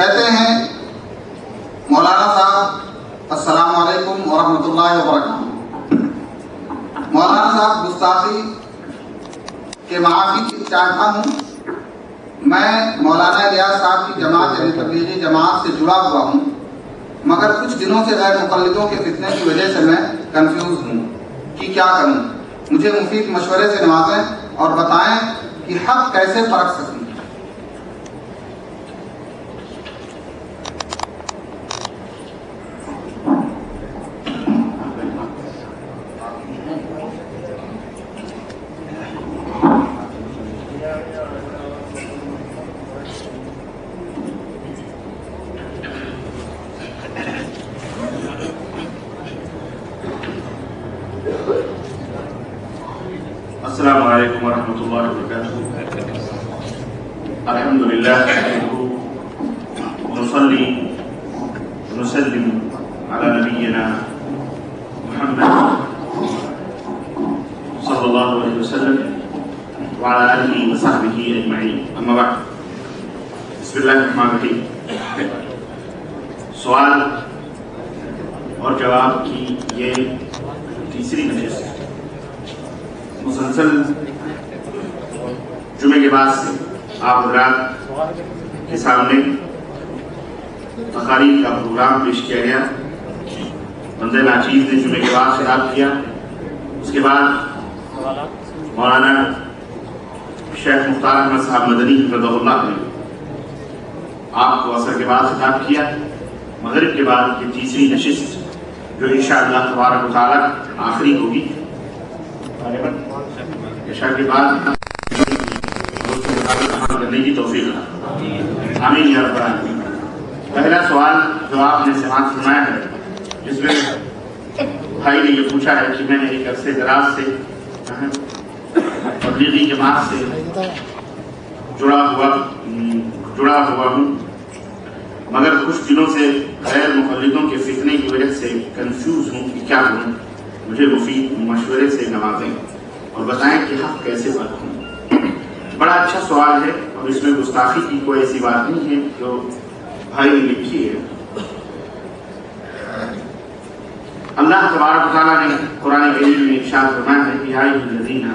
کہتے ہیں مولانا صاحب السلام علیکم ورحمۃ اللہ وبرکاتہ۔ مولانا صاحب گستاخی کے معافی چاہتا ہوں۔ میں مولانا الیاس صاحب کی جماعت یعنی تبلیغی جماعت سے جڑا ہوا ہوں، مگر کچھ دنوں سے غیر مقلدوں کے فتنے کی وجہ سے میں کنفیوز ہوں کہ کیا کروں۔ مجھے مفید مشورے سے نوازیں اور بتائیں کہ حق کیسے پرکھ سکوں۔ السلام علیکم ورحمۃ اللہ وبرکاتہ۔ الحمد للہ نصلی ونسلم علی نبینا محمد صلی اللہ علیہ وسلم وعلی آلہ وصحبہ اجمعین، اما بعد۔ بسم اللہ الرحمن الرحیم۔ سوال اور جواب کی یہ تیسری نشست مسلسل جمعے کے بعد سے آپ حضرات کے سامنے تقاریر کا پروگرام پیش کیا گیا۔ بندہ ناچیز نے جمعے کے بعد خطاب کیا، اس کے بعد مولانا شیخ مختار احمد صاحب مدنی حفظہ اللہ نے آپ کو عصر کے بعد خطاب کیا۔ مغرب کے بعد یہ تیسری نشست جو انشاءاللہ تبارک و تعالیٰ آخری ہوگی، عشاء کے بعد کرنے کی توفیق آمین یا رب العالمین۔ پہلا سوال جو آپ نے سماعت فرمایا ہے، جس میں بھائی نے یہ پوچھا ہے کہ میں نے ایک عرصے دراز سے تبلیغی جماعت سے جڑا ہوا ہوں، مگر کچھ دنوں سے غیر مقلدوں کے فتنے کی وجہ سے کنفیوز ہوں کہ کیا کروں۔ مجھے مفید مشورے سے نوازیں اور بتائیں کہ حق کیسے پرکھوں۔ بڑا اچھا سوال ہے اور اس میں گستاخی کی کوئی ایسی بات نہیں ہے جو بھائی نے لکھی ہے۔ اللہ تبارک و تعالیٰ نے قرآن کریم میں ارشاد فرمایا ہے کہ یا ایھا الذین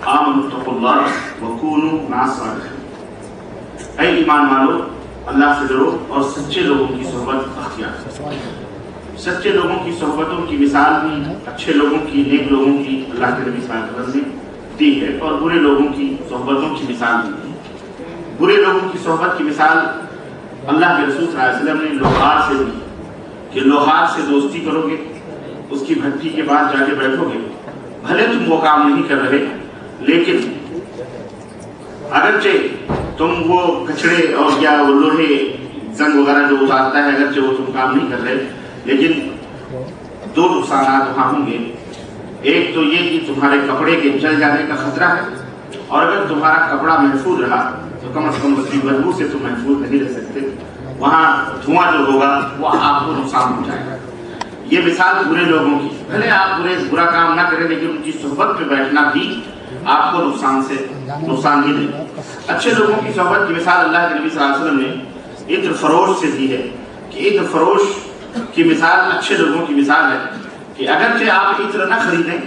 آمنوا اتقوا اللہ وکونوا مع الصادقین، اے ایمان والو اللہ سے ڈرو اور سچے لوگوں کی صحبت اختیار کرو۔ سچے لوگوں کی صحبتوں کی مثال بھی اچھے لوگوں کی، نیک لوگوں کی اللہ کے نبی صلی اللہ علیہ وسلم نے دی ہے، اور برے لوگوں کی صحبتوں کی مثال بھی دی۔ برے لوگوں کی صحبت کی مثال اللہ کے رسول صلی اللہ علیہ وسلم نے لوہار سے دی کہ لوہار سے دوستی کرو گے، اس کی بھٹی کے پاس جا کے بیٹھو گے، بھلے تم وہ کام نہیں کر رہے، لیکن اگرچہ تم وہ کچڑے اور یا وہ لوہے زنگ وغیرہ جو اتارتا ہے، اگرچہ وہ تم کام نہیں کر رہے، لیکن دو نقصانات وہاں ہوں گے۔ ایک تو یہ کہ تمہارے کپڑے کے جل جانے کا خطرہ ہے، اور اگر تمہارا کپڑا محفوظ رہا تو کم از کم اس کی بدبو سے تم محفوظ نہیں رہ سکتے، وہاں دھواں جو ہوگا وہ آپ کو نقصان پہنچائے گا۔ یہ مثال برے لوگوں کی، بھلے آپ برا کام نہ کریں لیکن ان کی صحبت میں بیٹھنا بھی آپ کو نقصان ہی دے۔ اچھے لوگوں کی صحبت کی مثال اللہ کے نبی صلی اللہ علیہ وسلم نے عطر فروش سے دی ہے کہ عطر فروش کی مثال اچھے لوگوں کی مثال ہے کہ اگرچہ آپ عطر نہ خریدیں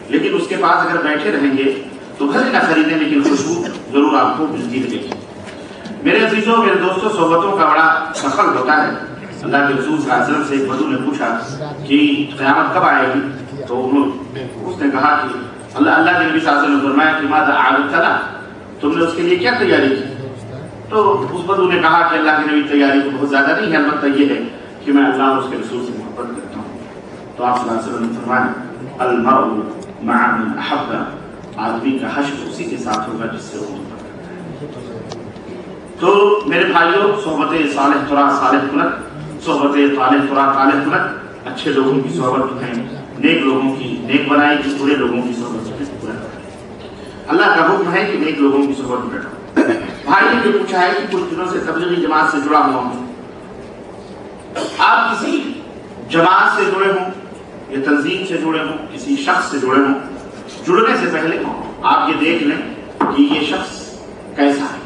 لیکن اس کے پاس اگر بیٹھے رہیں گے تو بھلے نہ خریدیں لیکن خوشبو ضرور آپ کو ملتی رہے گی۔ میرے عزیزوں، میرے دوستوں، صحبتوں کا بڑا دخل ہوتا ہے۔ اللہ کے رسول صلی اللہ علیہ وسلم سے ایک بدو نے پوچھا کہ قیامت کب آئے گی، تو اس نے کہا کہ اللہ کے نبی صلی اللہ علیہ وسلم نے فرمایا کہ ماذا اعددت لها، تم نے اس کے لیے کیا تیاری کی؟ تو اس بدو نے کہا کہ اللہ کے نبی تیاری تو بہت زیادہ نہیں ہے، البتہ یہ ہے کہ میں اللہ اور اس کے رسول سے محبت کرتا ہوں۔ تو آپ صلی اللہ علیہ وسلم نے فرمایا المرء مع من احب، آدمی کا حشر اسی کے ساتھ ہوگا جس سے وہ محبت کرتا ہے۔ تو میرے بھائیوں، صحبت صالح ترا صالح کلک، صحبت طالح ترا طالح کلک، اچھے لوگوں کی صحبت ہے نیک لوگوں کی نیک بنائی کی، برے لوگوں کی صحبت ہے برا بنائی۔ اللہ کا حکم ہے کہ نیک لوگوں کی صحبت میں بیٹھو۔ بھائی نے جو پوچھا ہے کہ کچھ دنوں سے تبلیغی جماعت سے جڑا ہوا ہوں، آپ کسی جماعت سے جڑے ہوں یا تنظیم سے جڑے ہوں، کسی شخص سے جڑے ہوں، جڑنے سے پہلے آپ یہ دیکھ لیں کہ یہ شخص کیسا ہے،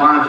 5,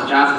50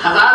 1000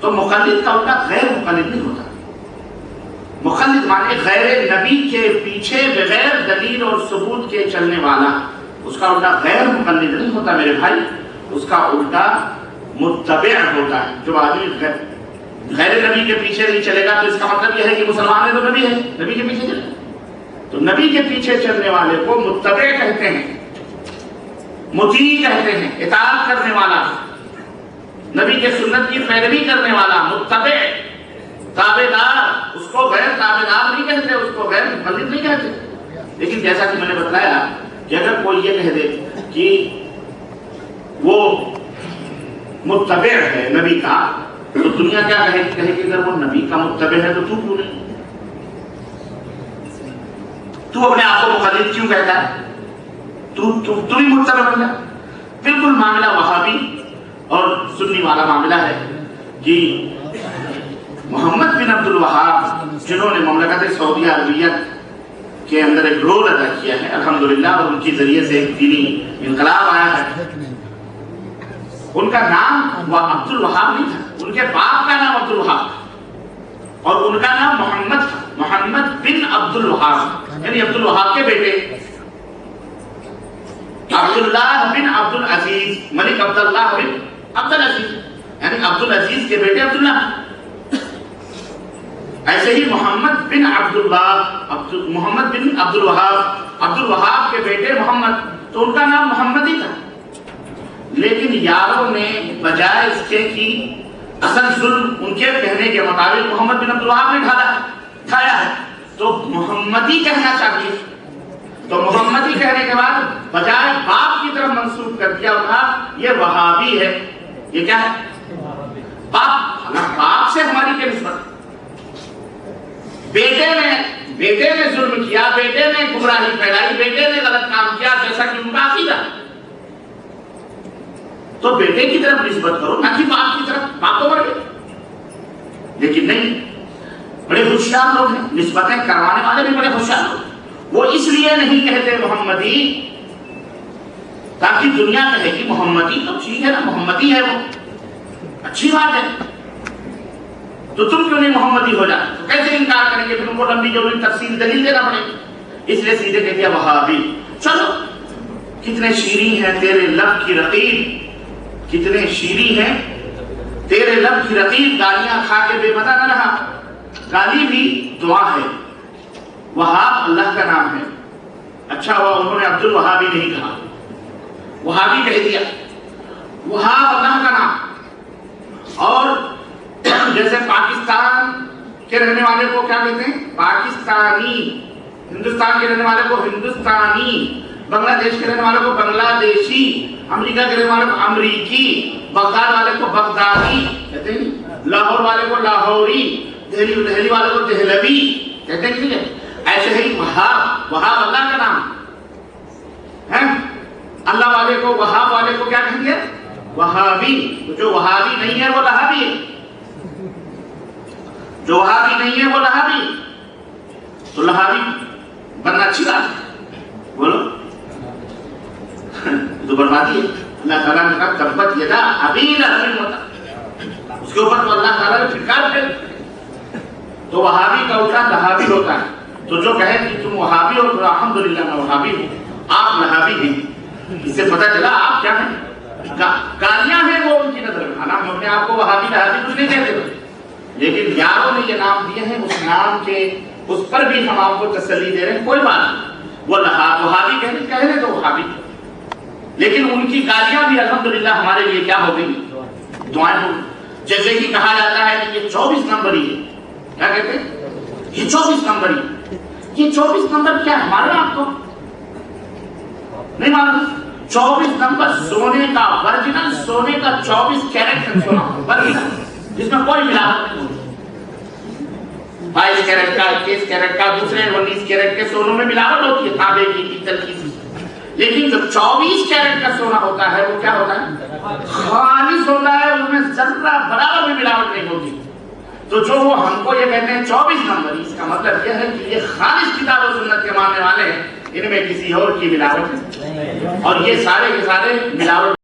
تو مقلد کا الٹا غیر مقلد نہیں ہوتا. مقلد مانے غیر نبی کے پیچھے بغیر دلیل اور ثبوت کے چلنے والا. اس کا الٹا غیر مقلد نہیں ہوتا میرے بھائی، اس کا الٹا متبع ہوتا ہے. جو آدمی غیر نبی کے پیچھے نہیں چلے گا تو اس کا مطلب یہ ہے کہ مسلمان ہے تو نبی ہے، نبی کے پیچھے چلے. تو نبی کے پیچھے چلنے والے کو متبع کہتے ہیں، مطیع کہتے ہیں، اطاعت کرنے والا، نبی کے سنت کی پیروی کرنے والا، متبع، تابعدار. اس کو غیر تابعدار نہیں کہتے، اس کو غیر مقلد نہیں کہتے. لیکن جیسا کہ میں نے بتلایا کہ اگر کوئی یہ کہہ دے کہ وہ متبع ہے نبی کا، تو دنیا کیا کہے کہ اگر وہ نبی کا متبع ہے تو تو کیوں نہیں؟ تو اپنے آپ کو مقلد کیوں کہتا ہے؟ تو ہی متبع بن جا. بالکل معاملہ وہابی اور سنی والا معاملہ ہے کہ محمد بن عبد الوہاب جنہوں نے مملکت سعودیہ عربیہ کے اندر ایک رول ادا کیا ہے الحمدللہ، اور ان کے ذریعے سے ایک دینی انقلاب آیا ہے. ان کا نام عبد الوہاب نہیں تھا، ان کے باپ کا نام عبد الوہاب اور ان کا نام محمد تھا، محمد بن عبد الوہاب، یعنی عبد الوہاب کے بیٹے عبداللہ بن عبد العزیز، ملک عبداللہ بن عبد العزیز، یعنی عبد العزیز کے بیٹے عبداللہ. ایسے ہی محمد بن محمد بن عبد الوہاب کے بیٹے محمد، تو ان کا نام محمد ہی تھا. لیکن یاروں نے بجائے اس کے کی اصل ظلم ان کے کہنے کے مطابق محمد بن عبد الوہاب نے کھایا ہے، تو محمدی کہنا چاہیے. تو محمدی کہنے کے بعد بجائے باپ کی طرف منسوب کر دیا، کہا یہ وہابی ہے. یہ کیا ہے؟ باپ سے ہماری کیا نسبت؟ بیٹے نے ظلم کیا، بیٹے نے گمراہی پھیلائی، بیٹے نے غلط کام کیا جیسا کہ ان کا عقیدہ، تو بیٹے کی طرف نسبت کرو، نہ کہ باپ کی طرف. باپ تو مر گئے. لیکن نہیں، بڑے ہوشیار لوگ ہیں، نسبتیں کروانے والے بھی بڑے ہوشیار لوگ. وہ اس لیے نہیں کہتے محمدی تاکہ دنیا کہے کہ محمدی تو ٹھیک ہے نا، محمدی ہے وہ اچھی بات ہے، تو تم کیوں نہیں محمدی ہو جاتے؟ تو کیسے انکار کریں گے؟ پھر ان کو لمبی جو تفصیل دلیل دینا پڑے گی. اس لیے سیدھے کہہ دیا وہابی. چلو، کتنے شیریں ہیں تیرے لب کی رقیب، کتنے شیریں ہیں تیرے لب کی رقیب، گالیاں کھا کے بے مزہ نہ رہا. گالی بھی دعا ہے. وہاب اللہ کا نام ہے. اچھا ہوا انہوں نے عبد الوہابی نہیں کہا، وہابی کہہ دیا. وہاب اللہ کا نام. اور جیسے پاکستان کے رہنے والے کو کیا کہتے ہیں؟ پاکستانی. ہندوستان کے رہنے والے کو ہندوستانی، بنگلہ دیش کے رہنے والے کو بنگلہ دیشی، امریکہ کے رہنے والے کو امریکی، بغداد والے کو بغدادی کہتے ہیں، لاہور والے کو لاہوری، دہلی والے کو دہلوی کہتے ہیں. ٹھیک ہے، ایسے ہی وہاب اللہ کا نام ہے. اللہ والے کو، وہاب والے کو کیا کہیں گے؟ وہابی. جو وہابی نہیں ہے وہ لہابی ہے، جو وہابی نہیں ہے وہ لہابی. تو لہابی بننا اچھی بات ہے، بولو تو بربادی ہے. اللہ تعالیٰ نے کہا تبت یدا ابی لہب ہوتا، اس کے اوپر تو اللہ تعالیٰ نے پھٹکار پھیر. تو وہابی کا الٹا لہابی ہوتا ہے. تو جو کہے کہ تم وہابی ہو تو الحمدللہ میں وہابی ہوں، آپ لہابی ہیں. اس سے پتہ چلا آپ کیا ہیں، گالیاں ہیں وہ ان کی نظر میں. حالانکہ ہم نے آپ کو وہابی لہابی کچھ نہیں کہتے، لیکن یاروں نے یہ نام دیے ہیں، اس نام کے اس پر بھی ہم آپ کو تسلی دے رہے ہیں. کوئی بات نہیں، وہ وہابی کہنے تو وہابی، لیکن ان کی گالیاں بھی الحمدللہ ہمارے لیے کیا ہو گئی؟ دعائیں ہو گئی. جیسے کہ کہا جاتا ہے کہ یہ 24 نمبر ہی ہے. کیا کہتے ہیں؟ یہ 24 نمبر ہی. یہ 24 نمبر کیا ہے؟ معلوم آپ کو نہیں معلوم؟ 24 نمبر سونے کا، ورجنل سونے کا 24 کیرٹ سونا ورجنل، جس میں کوئی ملاوٹ نہیں ہوتی. 22 کیرٹ کا، 21 کیرٹ کا، دوسرے 19 کیرٹ کے سونوں میں ملاوٹ ہوتی ہے، تانبے کی، پیتل کی. لیکن جو 24 کیرٹ کا سونا ہوتا ہے وہ کیا ہوتا ہے؟ خالص ہوتا ہے، اس میں ذرہ برابر بھی ملاوٹ نہیں ہوتی. تو جو وہ ہم کو یہ کہتے ہیں 24 نمبر، اس کا مطلب یہ ہے کہ یہ خالص کتاب و سنت کے ماننے والے ہیں، ان میں کسی اور کی ملاوٹ ہے، اور یہ سارے کے سارے ملاوٹ